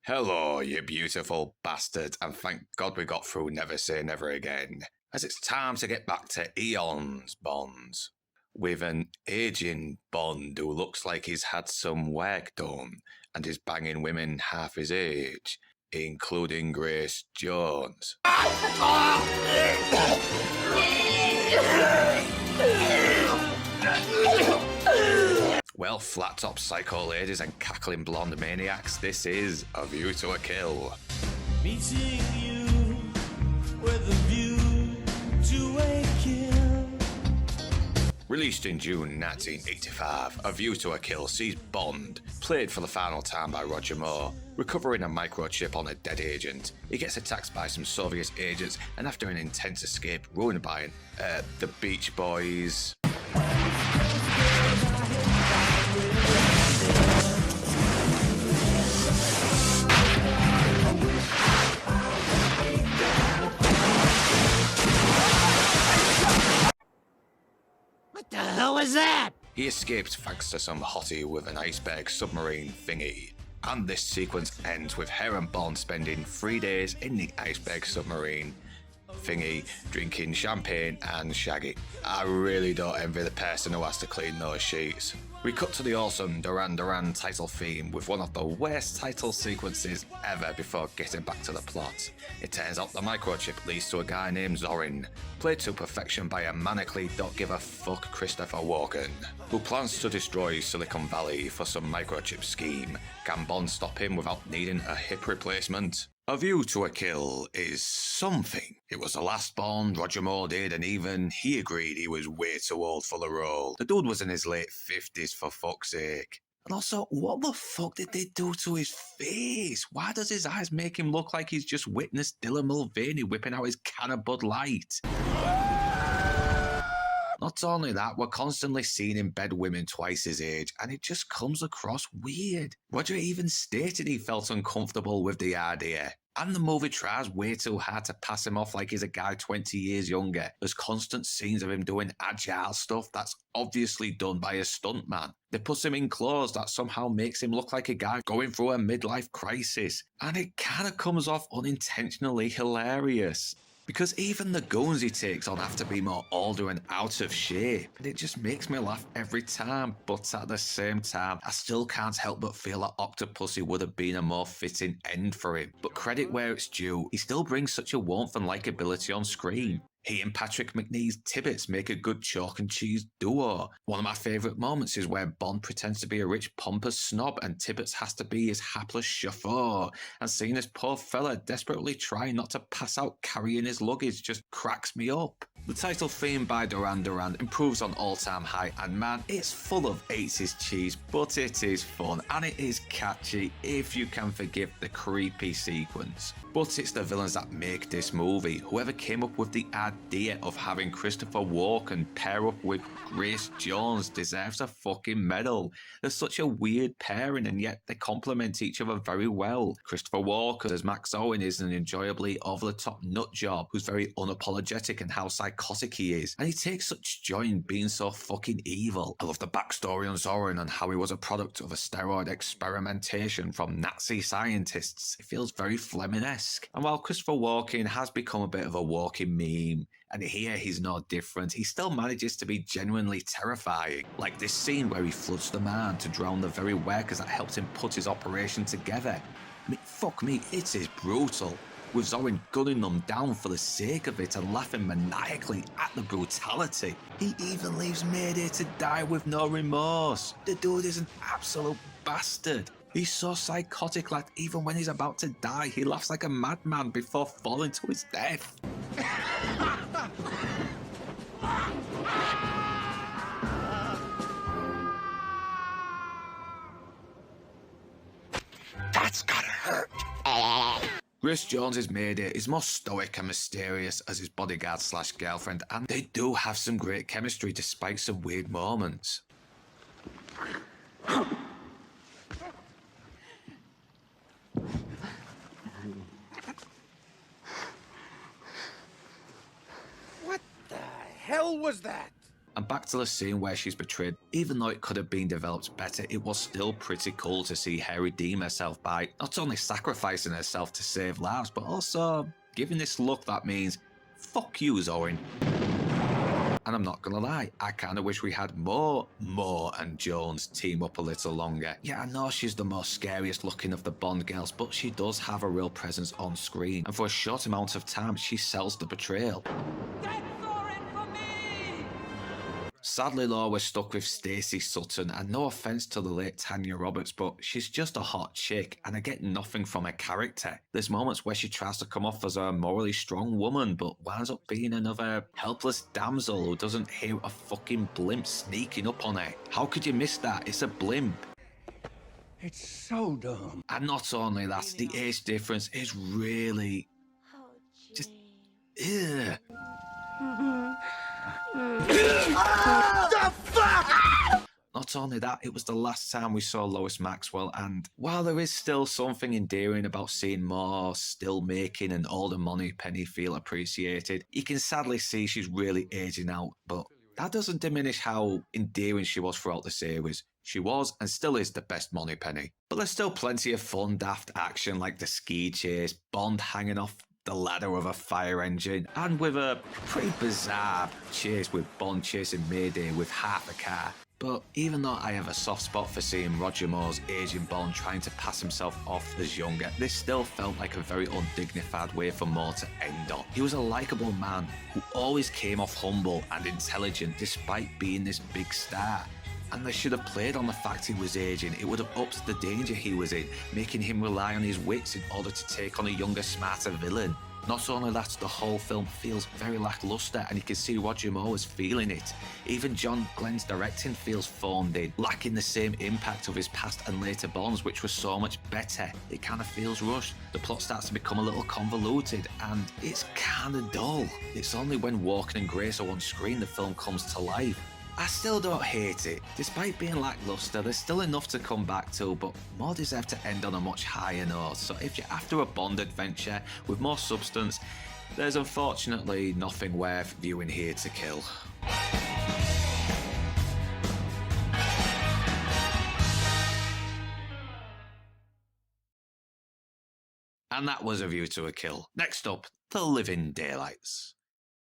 Hello, you beautiful bastard, and thank God we got through Never Say Never Again, as it's time to get back to Eon's Bonds. With an aging Bond who looks like he's had some work done and is banging women half his age, including Grace Jones. Well, flat-top psycho ladies and cackling blonde maniacs, this is A View to a Kill. Meeting you with a view to a kill. Released in June 1985, A View to a Kill sees Bond, played for the final time by Roger Moore, recovering a microchip on a dead agent. He gets attacked by some Soviet agents, and after an intense escape ruined by the Beach Boys... What the hell was that? He escaped thanks to some hottie with an iceberg submarine thingy. And this sequence ends with her and Bond spending 3 days in the iceberg submarine thingy, drinking champagne and shaggy. I really don't envy the person who has to clean those sheets. We cut to the awesome Duran Duran title theme with one of the worst title sequences ever before getting back to the plot. It turns out the microchip leads to a guy named Zorin, played to perfection by a manically don't give a fuck Christopher Walken, who plans to destroy Silicon Valley for some microchip scheme. Can Bond stop him without needing a hip replacement? A View to a Kill is something. It was the last Bond Roger Moore did, and even he agreed he was way too old for the role. The dude was in his late 50s, for fuck's sake. And also, what the fuck did they do to his face? Why does his eyes make him look like he's just witnessed Dylan Mulvaney whipping out his can of Bud Light? Not only that, we're constantly seeing in bed women twice his age, and it just comes across weird. Roger even stated he felt uncomfortable with the idea. And the movie tries way too hard to pass him off like he's a guy 20 years younger. There's constant scenes of him doing agile stuff that's obviously done by a stuntman. They put him in clothes that somehow makes him look like a guy going through a midlife crisis. And it kinda comes off unintentionally hilarious. Because even the goons he takes on have to be more older and out of shape. And it just makes me laugh every time, but at the same time, I still can't help but feel that Octopussy would have been a more fitting end for him. But credit where it's due, he still brings such a warmth and likability on screen. He and Patrick Macnee's Tibbets make a good chalk and cheese duo. One of my favourite moments is where Bond pretends to be a rich pompous snob and Tibbets has to be his hapless chauffeur, and seeing this poor fella desperately trying not to pass out carrying his luggage just cracks me up. The title theme by Duran Duran improves on all-time high, and man, it's full of 80s cheese, but it is fun and it is catchy if you can forgive the creepy sequence. But it's the villains that make this movie. Whoever came up with the idea of having Christopher Walken pair up with Grace Jones deserves a fucking medal. They're such a weird pairing, and yet they complement each other very well. Christopher Walken as Max Owen is an enjoyably over-the-top nutjob who's very unapologetic in how psychotic he is, and he takes such joy in being so fucking evil. I love the backstory on Zorin and how he was a product of a steroid experimentation from Nazi scientists. It feels very Fleming-esque. And while Christopher Walken has become a bit of a walking meme, and here he's no different, he still manages to be genuinely terrifying. Like this scene where he floods the man to drown the very workers that helped him put his operation together. I mean, fuck me, it is brutal. With Zorin gunning them down for the sake of it and laughing maniacally at the brutality. He even leaves Mayday to die with no remorse. The dude is an absolute bastard. He's so psychotic that even when he's about to die, he laughs like a madman before falling to his death. That's gotta hurt. Grace Jones's Mayday is more stoic and mysterious as his bodyguard slash girlfriend, and they do have some great chemistry despite some weird moments. What the hell was that? And back to the scene where she's betrayed. Even though it could have been developed better, it was still pretty cool to see her redeem herself by not only sacrificing herself to save lives, but also giving this look that means, fuck you, Owen. And I'm not gonna lie, I kinda wish we had more Moore and Jones team up a little longer. Yeah, I know she's the most scariest looking of the Bond girls, but she does have a real presence on screen, and for a short amount of time, she sells the betrayal. Sadly though, we're stuck with Stacey Sutton, and no offence to the late Tanya Roberts, but she's just a hot chick, and I get nothing from her character. There's moments where she tries to come off as a morally strong woman, but winds up being another helpless damsel who doesn't hear a fucking blimp sneaking up on her. How could you miss that? It's a blimp. It's so dumb. And not only that, the age difference is really just ugh. The fuck? Not only that, it was the last time we saw Lois Maxwell, and while there is still something endearing about seeing more still making an older Moneypenny feel appreciated, you can sadly see she's really aging out, but that doesn't diminish how endearing she was throughout the series. She was and still is the best Moneypenny. But there's still plenty of fun, daft action like the ski chase, Bond hanging off the ladder of a fire engine, and with a pretty bizarre chase with Bond chasing Mayday with half a car. But even though I have a soft spot for seeing Roger Moore's aging Bond trying to pass himself off as younger, this still felt like a very undignified way for Moore to end on. He was a likeable man who always came off humble and intelligent despite being this big star. And they should have played on the fact he was aging. It would have upped the danger he was in, making him rely on his wits in order to take on a younger, smarter villain. Not only that, the whole film feels very lackluster, and you can see Roger Moore was feeling it. Even John Glenn's directing feels phoned in, lacking the same impact of his past and later Bonds, which was so much better. It kind of feels rushed. The plot starts to become a little convoluted, and it's kind of dull. It's only when Walken and Grace are on screen the film comes to life. I still don't hate it. Despite being lackluster, there's still enough to come back to, but more deserve to end on a much higher note. So if you're after a Bond adventure with more substance, there's unfortunately nothing worth viewing Here to Kill. And that was A View to a Kill. Next up, The Living Daylights.